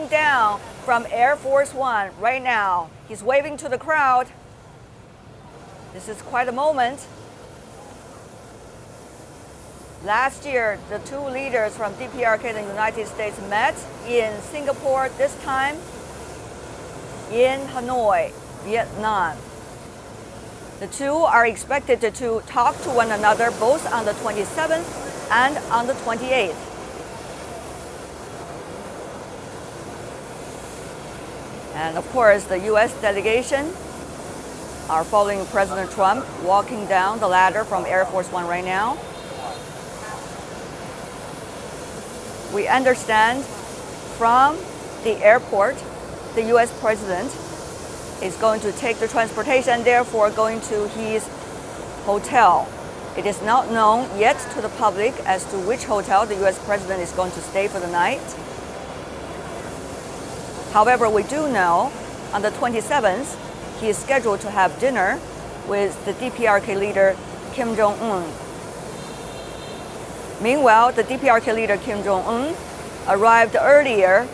coming down from Air Force One right now. He's waving to the crowd. This is quite a moment. Last year, the two leaders from DPRK in the United States met in Singapore, this time in Hanoi, Vietnam. The two are expected to talk to one another both on the 27th and on the 28th. And of course, the U.S. delegation are following President Trump, walking down the ladder from Air Force One right now. We understand from the airport, the U.S. President is going to take the transportation and therefore going to his hotel. It is not known yet to the public as to which hotel the U.S. President is going to stay for the night. However, we do know on the 27th, he is scheduled to have dinner with the DPRK leader, Kim Jong Un. Meanwhile, the DPRK leader, Kim Jong Un, arrived earlier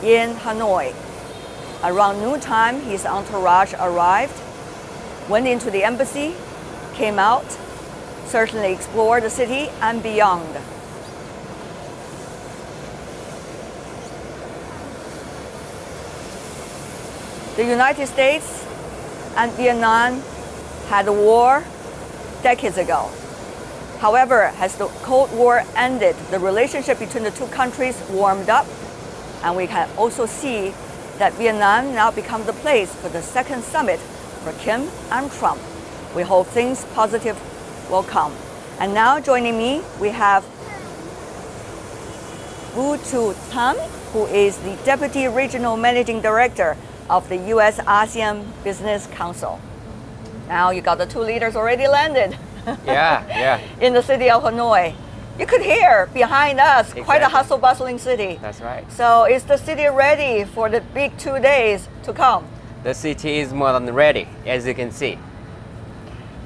in Hanoi. Around noontime, his entourage arrived, went into the embassy, came out, certainly explored the city and beyond. The United States and Vietnam had a war decades ago. However, as the Cold War ended, the relationship between the two countries warmed up, and we can also see that Vietnam now becomes the place for the second summit for Kim and Trump. We hope things positive will come. And now joining me, we have Vu Chu Tam, who is the Deputy Regional Managing Director of the U.S. ASEAN Business Council. Now you got the two leaders already landed. Yeah. In the city of Hanoi. You could hear behind us, Exactly. Quite a hustle bustling city. That's right. So is the city ready for the big 2 days to come? The city is more than ready, as you can see.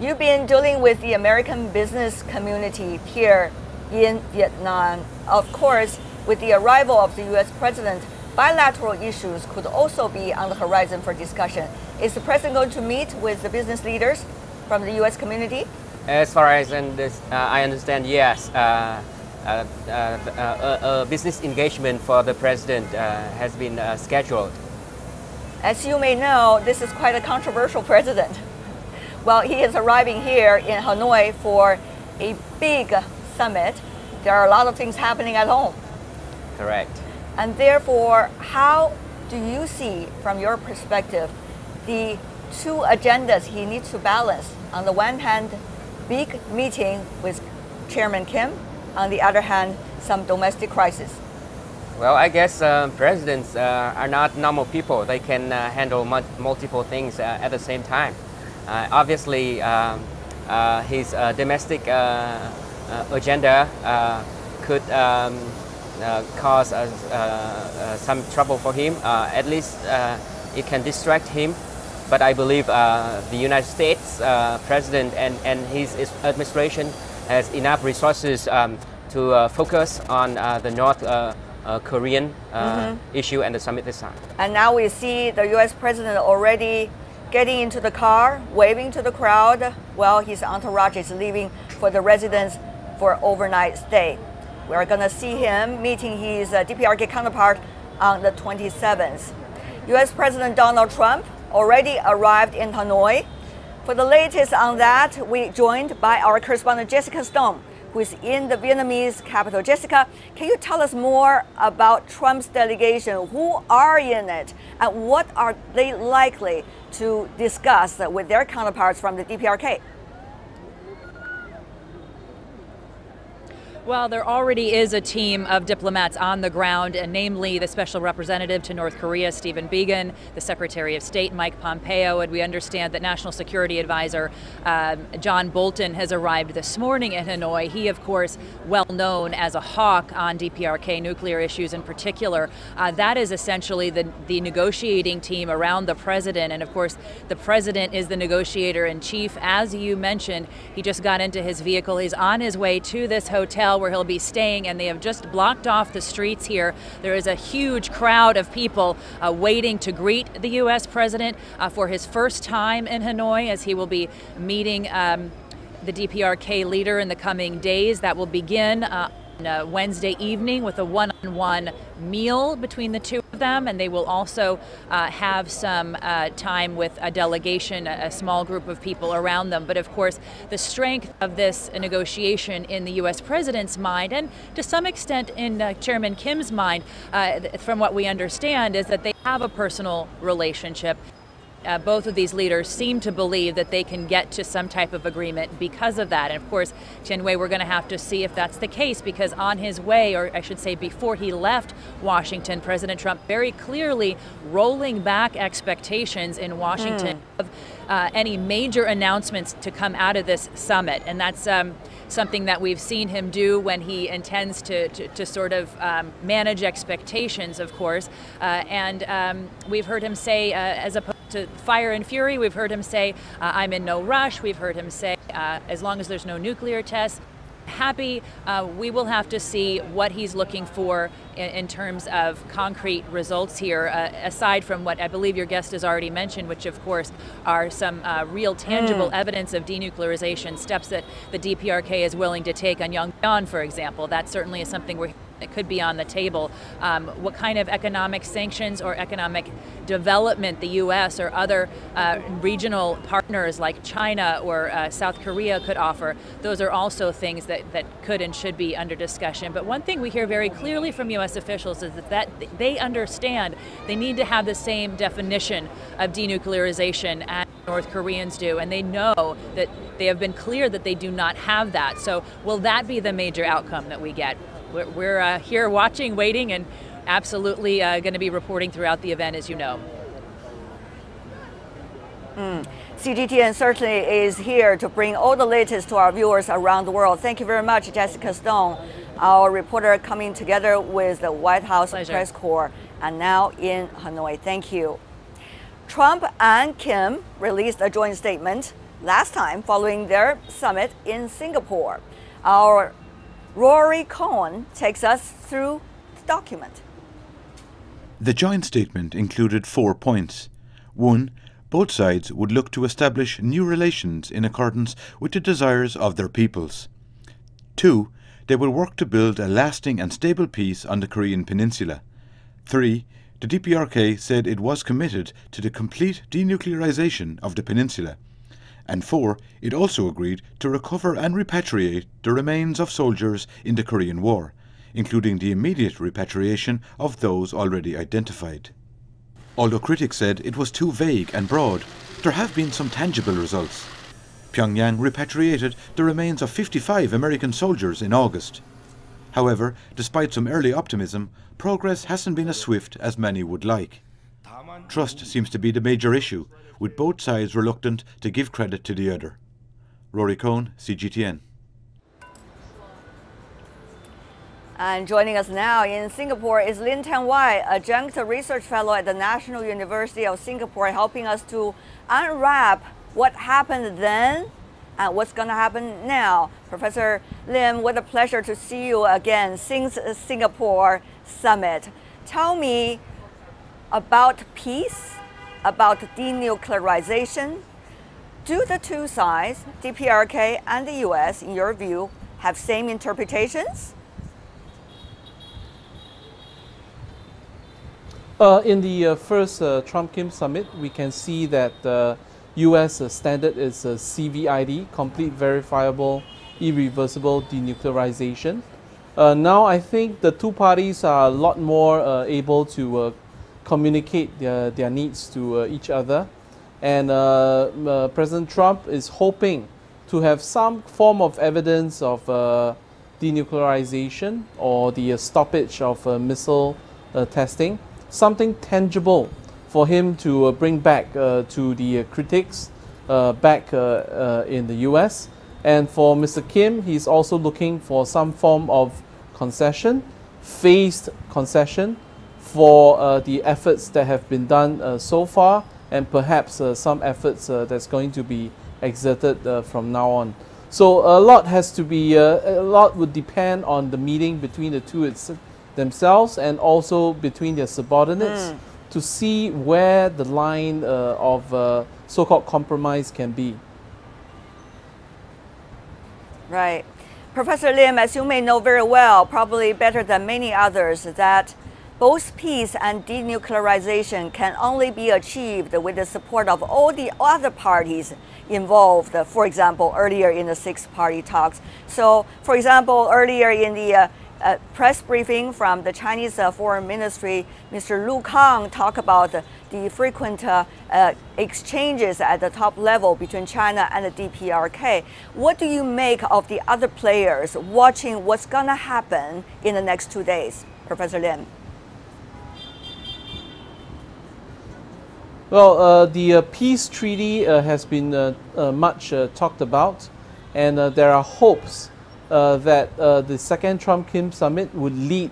You've been dealing with the American business community here in Vietnam. Of course, with the arrival of the U.S. President, bilateral issues could also be on the horizon for discussion. Is the President going to meet with the business leaders from the U.S. community? As far as I understand, yes. A business engagement for the President has been scheduled. As you may know, this is quite a controversial president. Well, he is arriving here in Hanoi for a big summit. There are a lot of things happening at home. Correct. And therefore, how do you see, from your perspective, the two agendas he needs to balance? On the one hand, big meeting with Chairman Kim. On the other hand, some domestic crisis. Well, I guess presidents are not normal people. They can handle multiple things at the same time. Obviously, his domestic agenda could cause some trouble for him. At least it can distract him. But I believe the United States President and his administration has enough resources to focus on the North Korean issue and the summit this time. And now we see the U.S. President already getting into the car, waving to the crowd, while his entourage is leaving for the residence for overnight stay. We're going to see him meeting his DPRK counterpart on the 27th. U.S. President Donald Trump already arrived in Hanoi. For the latest on that, we joined by our correspondent Jessica Stone, who is in the Vietnamese capital. Jessica, can you tell us more about Trump's delegation? Who are in it, and what are they likely to discuss with their counterparts from the DPRK? Well, there already is a team of diplomats on the ground, and namely the Special Representative to North Korea, Stephen Biegun, the Secretary of State, Mike Pompeo, and we understand that National Security Advisor John Bolton has arrived this morning in Hanoi. He, of course, well known as a hawk on DPRK nuclear issues in particular. That is essentially the negotiating team around the president, and of course, the president is the negotiator in chief. As you mentioned, he just got into his vehicle. He's on his way to this hotel hotel where he'll be staying, and they have just blocked off the streets here. There is a huge crowd of people waiting to greet the U.S. president for his first time in Hanoi, as he will be meeting the DPRK leader in the coming days. That will begin on Wednesday evening with a one-on-one meal between the two of them, and they will also have some time with a delegation, a small group of people around them. But of course, the strength of this negotiation in the U.S. president's mind, and to some extent in Chairman Kim's mind, from what we understand, is that they have a personal relationship. Both of these leaders seem to believe that they can get to some type of agreement because of that. And of course, Tianwei, we're going to have to see if that's the case, because on his way, or I should say before he left Washington, President Trump very clearly rolling back expectations in Washington of any major announcements to come out of this summit. And that's something that we've seen him do when he intends to sort of manage expectations, of course. And we've heard him say, as opposed to fire and fury, we've heard him say, I'm in no rush. We've heard him say, as long as there's no nuclear tests, happy. We will have to see what he's looking for in terms of concrete results here, aside from what I believe your guest has already mentioned, which of course are some real tangible evidence of denuclearization, steps that the DPRK is willing to take on Yongbyon, for example. That certainly is something that could be on the table. What kind of economic sanctions or economic development the U.S. or other regional partners like China or South Korea could offer, those are also things that could and should be under discussion. But one thing we hear very clearly from U.S. officials is that they understand they need to have the same definition of denuclearization as North Koreans do, and they know that they have been clear that they do not have that. So will that be the major outcome that we get? We're here watching, waiting, and absolutely going to be reporting throughout the event, as you know. CGTN certainly is here to bring all the latest to our viewers around the world. Thank you very much, Jessica Stone, our reporter coming together with the White House Press Corps, and now in Hanoi. Thank you. Trump and Kim released a joint statement last time following their summit in Singapore. Our Rory Cohen takes us through the document. The joint statement included 4 points. 1. Both sides would look to establish new relations in accordance with the desires of their peoples. 2. They will work to build a lasting and stable peace on the Korean peninsula. 3. The DPRK said it was committed to the complete denuclearization of the peninsula. And 4, it also agreed to recover and repatriate the remains of soldiers in the Korean War, including the immediate repatriation of those already identified. Although critics said it was too vague and broad, there have been some tangible results. Pyongyang repatriated the remains of 55 American soldiers in August. However, despite some early optimism, progress hasn't been as swift as many would like. Trust seems to be the major issue, with both sides reluctant to give credit to the other. Rory Cohen, CGTN. And joining us now in Singapore is Lin Tan-Wai, adjunct research fellow at the National University of Singapore, helping us to unwrap what happened then and what's going to happen now. Professor Lim, what a pleasure to see you again since the Singapore summit. Tell me about peace, about denuclearization. Do the two sides, DPRK and the U.S., in your view, have same interpretations? In the first Trump-Kim summit, we can see that the U.S. standard is CVID, complete verifiable, irreversible denuclearization. Now I think the two parties are a lot more able to communicate their needs to each other, and President Trump is hoping to have some form of evidence of denuclearization or the stoppage of missile testing, something tangible for him to bring back to the critics back in the US. And for Mr. Kim, he's also looking for some form of concession, phased concession, for the efforts that have been done so far, and perhaps some efforts that's going to be exerted from now on. So a lot has to be, a lot would depend on the meeting between the two themselves and also between their subordinates to see where the line of so-called compromise can be. Right. Professor Lim, as you may know very well, probably better than many others, that both peace and denuclearization can only be achieved with the support of all the other parties involved, for example, earlier in the six-party talks. So, for example, earlier in the press briefing from the Chinese Foreign Ministry, Mr. Lu Kang talked about the frequent exchanges at the top level between China and the DPRK. What do you make of the other players watching what's going to happen in the next 2 days, Professor Lim? Well, the peace treaty has been much talked about, and there are hopes that the second Trump-Kim summit would lead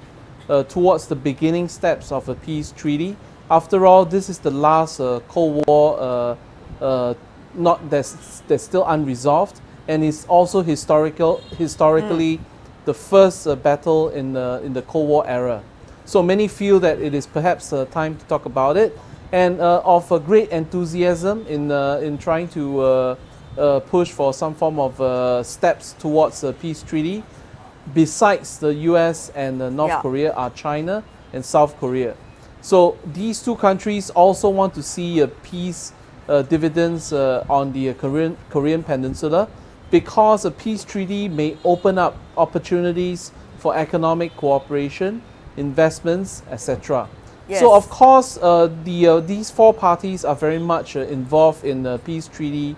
towards the beginning steps of a peace treaty. After all, this is the last Cold War that's still unresolved, and it's also historically the first battle in the Cold War era. So many feel that it is perhaps time to talk about it, and of great enthusiasm in trying to push for some form of steps towards a peace treaty. Besides the U.S. and North Korea are China and South Korea. So these two countries also want to see peace dividends on the Korean Peninsula, because a peace treaty may open up opportunities for economic cooperation, investments, etc. Yes. So of course, these four parties are very much involved in the peace treaty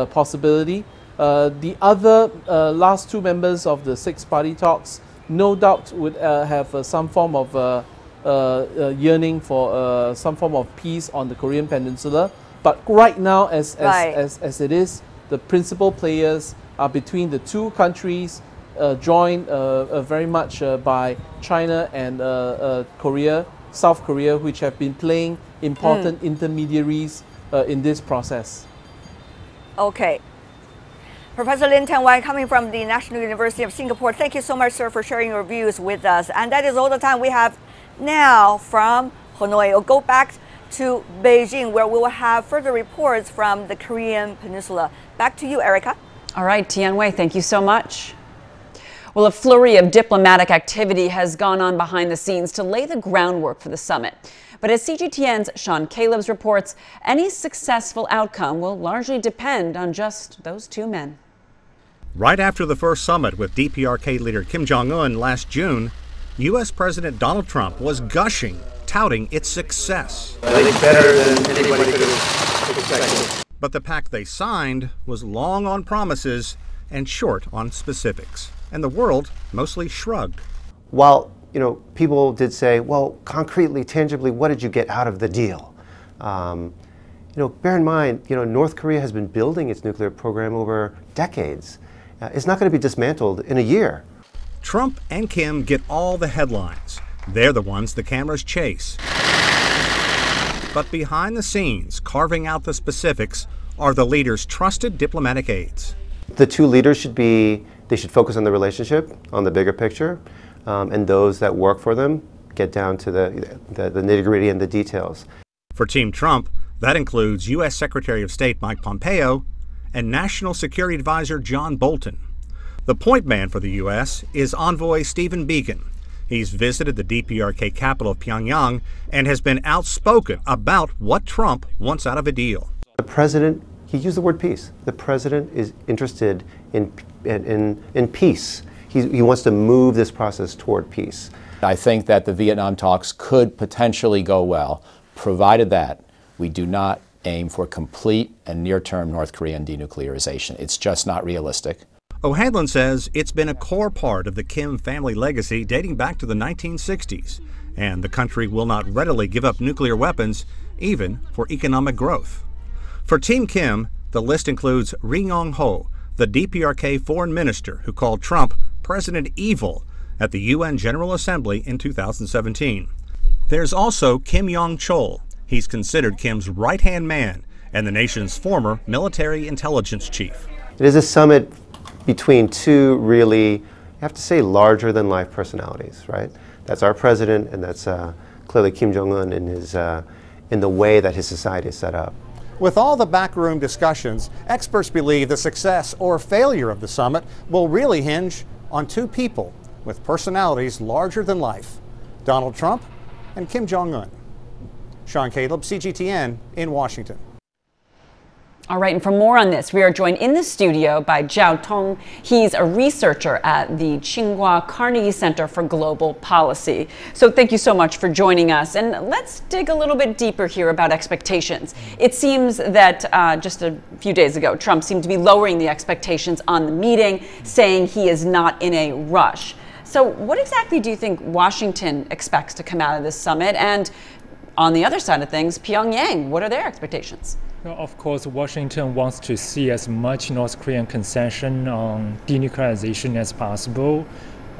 possibility. The other last two members of the six-party talks no doubt would have some form of yearning for some form of peace on the Korean Peninsula. But right now, as it is, the principal players are between the two countries, joined very much by China and South Korea, which have been playing important intermediaries in this process. Okay. Professor Lin Tan-Wai, coming from the National University of Singapore, thank you so much, sir, for sharing your views with us. And that is all the time we have now from Hanoi. We'll go back to Beijing, where we will have further reports from the Korean Peninsula. Back to you, Erica. All right, Tian-Wei, thank you so much. Well, a flurry of diplomatic activity has gone on behind the scenes to lay the groundwork for the summit. But as CGTN's Sean Caleb's reports, any successful outcome will largely depend on just those two men. Right after the first summit with DPRK leader Kim Jong Un last June, U.S. President Donald Trump was gushing, touting its success. I think better than anybody could have expected. But the pact they signed was long on promises and short on specifics, and the world mostly shrugged. While, people did say, well, concretely, tangibly, what did you get out of the deal? Bear in mind, North Korea has been building its nuclear program over decades. It's not going to be dismantled in a year. Trump and Kim get all the headlines. They're the ones the cameras chase. But behind the scenes, carving out the specifics, are the leaders' trusted diplomatic aides. The two leaders should focus on the relationship, on the bigger picture, and those that work for them get down to the nitty-gritty and the details. For Team Trump, that includes U.S. Secretary of State Mike Pompeo and National Security Advisor John Bolton. The point man for the U.S. is Envoy Stephen Biegun. He's visited the DPRK capital of Pyongyang and has been outspoken about what Trump wants out of a deal. The president, he used the word peace. The president is interested in peace. He wants to move this process toward peace. I think that the Vietnam talks could potentially go well, provided that we do not aim for complete and near-term North Korean denuclearization. It's just not realistic. O'Hanlon says it's been a core part of the Kim family legacy dating back to the 1960s, and the country will not readily give up nuclear weapons, even for economic growth. For Team Kim, the list includes Ri Yong Ho, the DPRK foreign minister who called Trump President Evil at the UN General Assembly in 2017. There's also Kim Yong-chol. He's considered Kim's right-hand man and the nation's former military intelligence chief. It is a summit between two really, you have to say, larger-than-life personalities, right? That's our president, and that's clearly Kim Jong Un in the way that his society is set up. With all the backroom discussions, experts believe the success or failure of the summit will really hinge on two people with personalities larger than life, Donald Trump and Kim Jong Un. Sean Caleb, CGTN in Washington. All right, and for more on this, we are joined in the studio by Jiao Tong. He's a researcher at the Tsinghua Carnegie Center for Global Policy. So thank you so much for joining us. And let's dig a little bit deeper here about expectations. It seems that just a few days ago, Trump seemed to be lowering the expectations on the meeting, saying he is not in a rush. So what exactly do you think Washington expects to come out of this summit? And on the other side of things, Pyongyang, what are their expectations? Well, of course, Washington wants to see as much North Korean concession on denuclearization as possible.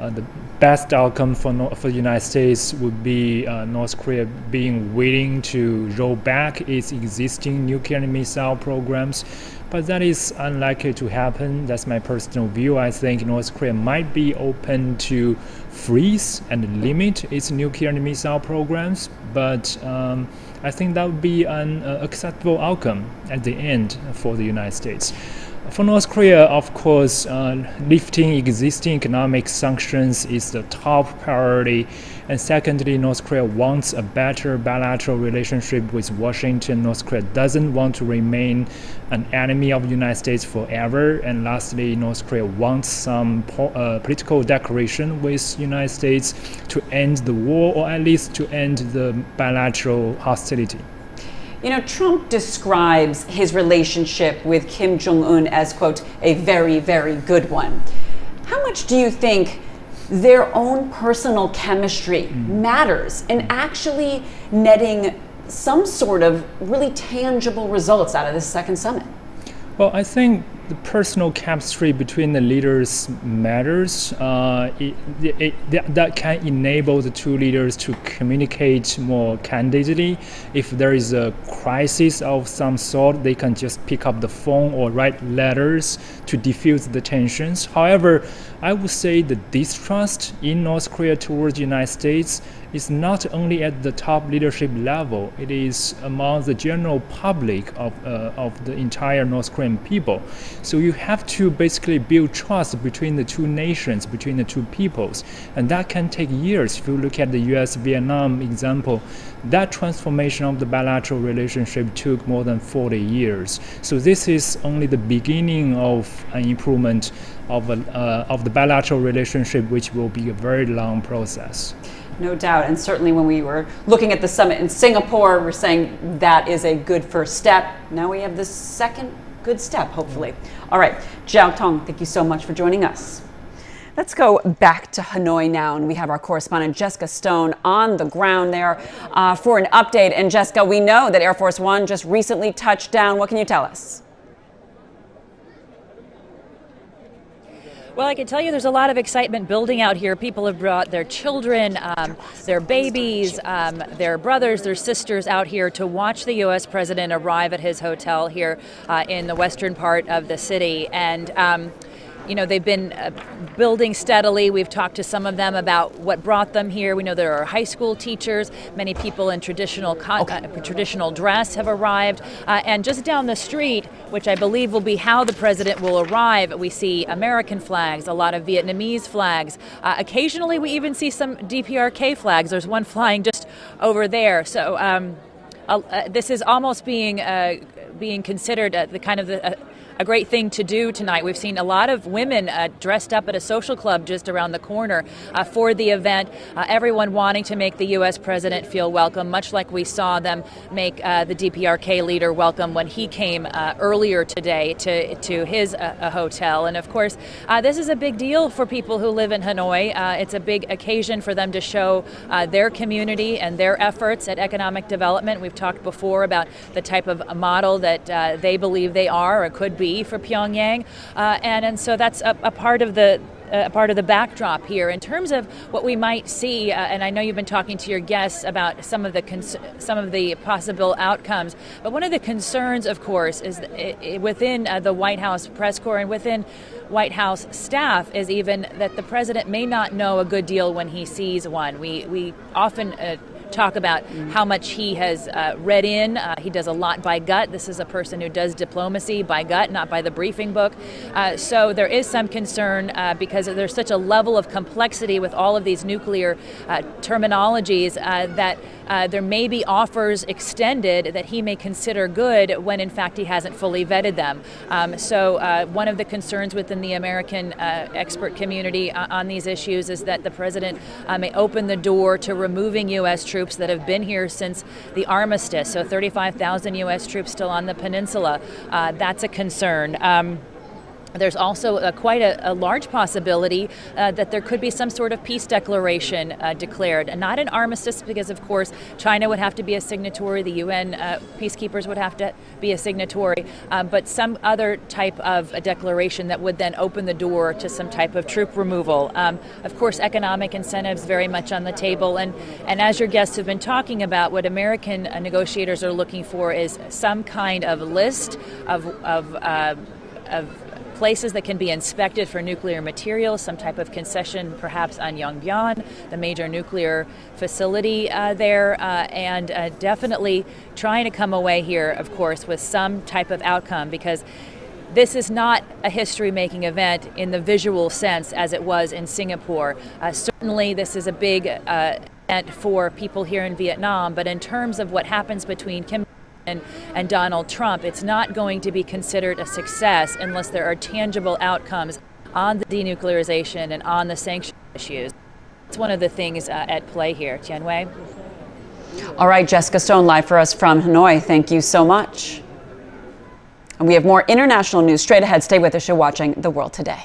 The best outcome for the United States would be North Korea being willing to roll back its existing nuclear and missile programs. But that is unlikely to happen. That's my personal view. I think North Korea might be open to freeze and limit its nuclear and missile programs, but I think that would be an acceptable outcome at the end for the United States. For North Korea, of course, lifting existing economic sanctions is the top priority. And secondly, North Korea wants a better bilateral relationship with Washington. North Korea doesn't want to remain an enemy of the United States forever. And lastly, North Korea wants some political declaration with the United States to end the war, or at least to end the bilateral hostility. You know, Trump describes his relationship with Kim Jong Un as, quote, a very, very good one. How much do you think their own personal chemistry matters in actually netting some sort of really tangible results out of this second summit? Well, I think the personal chemistry between the leaders matters. That can enable the two leaders to communicate more candidly. If there is a crisis of some sort, they can just pick up the phone or write letters to diffuse the tensions. However, I would say the distrust in North Korea towards the United States is not only at the top leadership level, it is among the general public of the entire North Korean people. So you have to basically build trust between the two nations, between the two peoples, and that can take years. If you look at the US-Vietnam example, that transformation of the bilateral relationship took more than 40 years. So this is only the beginning of an improvement of the bilateral relationship, which will be a very long process. No doubt, and certainly when we were looking at the summit in Singapore, we're saying that is a good first step. Now we have the second good step, hopefully. All right, Jiao Tong, thank you so much for joining us. Let's go back to Hanoi now, and we have our correspondent Jessica Stone on the ground there for an update. And Jessica, we know that Air Force One just recently touched down. What can you tell us? Well, I can tell you there's a lot of excitement building out here. People have brought their children, their babies, their brothers, their sisters out here to watch the U.S. president arrive at his hotel here in the western part of the city. And you know, they've been building steadily. We've talked to some of them about what brought them here. We know there are high school teachers. Many people in traditional dress have arrived. And just down the street, which I believe will be how the president will arrive, we see American flags, a lot of Vietnamese flags. Occasionally, we even see some DPRK flags. There's one flying just over there. So this is almost being considered the kind of a great thing to do tonight. We've seen a lot of women dressed up at a social club just around the corner for the event. Everyone wanting to make the U.S. president feel welcome, much like we saw them make the DPRK leader welcome when he came earlier today to his hotel. And of course, this is a big deal for people who live in Hanoi. It's a big occasion for them to show their community and their efforts at economic development. We've talked before about the type of model that they believe they are or could be for Pyongyang, and so that's a part of the part of the backdrop here in terms of what we might see. And I know you've been talking to your guests about some of the possible outcomes. But one of the concerns, of course, is within the White House press corps and within White House staff is even that the president may not know a good deal when he sees one. We often talk about how much he has read in. He does a lot by gut. This is a person who does diplomacy by gut, not by the briefing book. So there is some concern because there's such a level of complexity with all of these nuclear terminologies that there may be offers extended that he may consider good when in fact he hasn't fully vetted them. So one of the concerns within the American expert community on these issues is that the president may open the door to removing U.S. troops that have been here since the armistice. So 35,000 U.S. troops still on the peninsula. That's a concern. There's also quite a large possibility that there could be some sort of peace declaration declared. Not an armistice because, of course, China would have to be a signatory, the UN peacekeepers would have to be a signatory, but some other type of a declaration that would then open the door to some type of troop removal. Of course, economic incentives very much on the table. And as your guests have been talking about, what American negotiators are looking for is some kind of list of places that can be inspected for nuclear materials, some type of concession perhaps on Yongbyon, the major nuclear facility there, and definitely trying to come away here, of course, with some type of outcome, because this is not a history-making event in the visual sense as it was in Singapore. Certainly this is a big event for people here in Vietnam, but in terms of what happens between Kim and Donald Trump, it's not going to be considered a success unless there are tangible outcomes on the denuclearization and on the sanction issues. It's one of the things at play here. Tianwei? All right, Jessica Stone, live for us from Hanoi. Thank you so much. And we have more international news straight ahead. Stay with us. You're watching The World Today.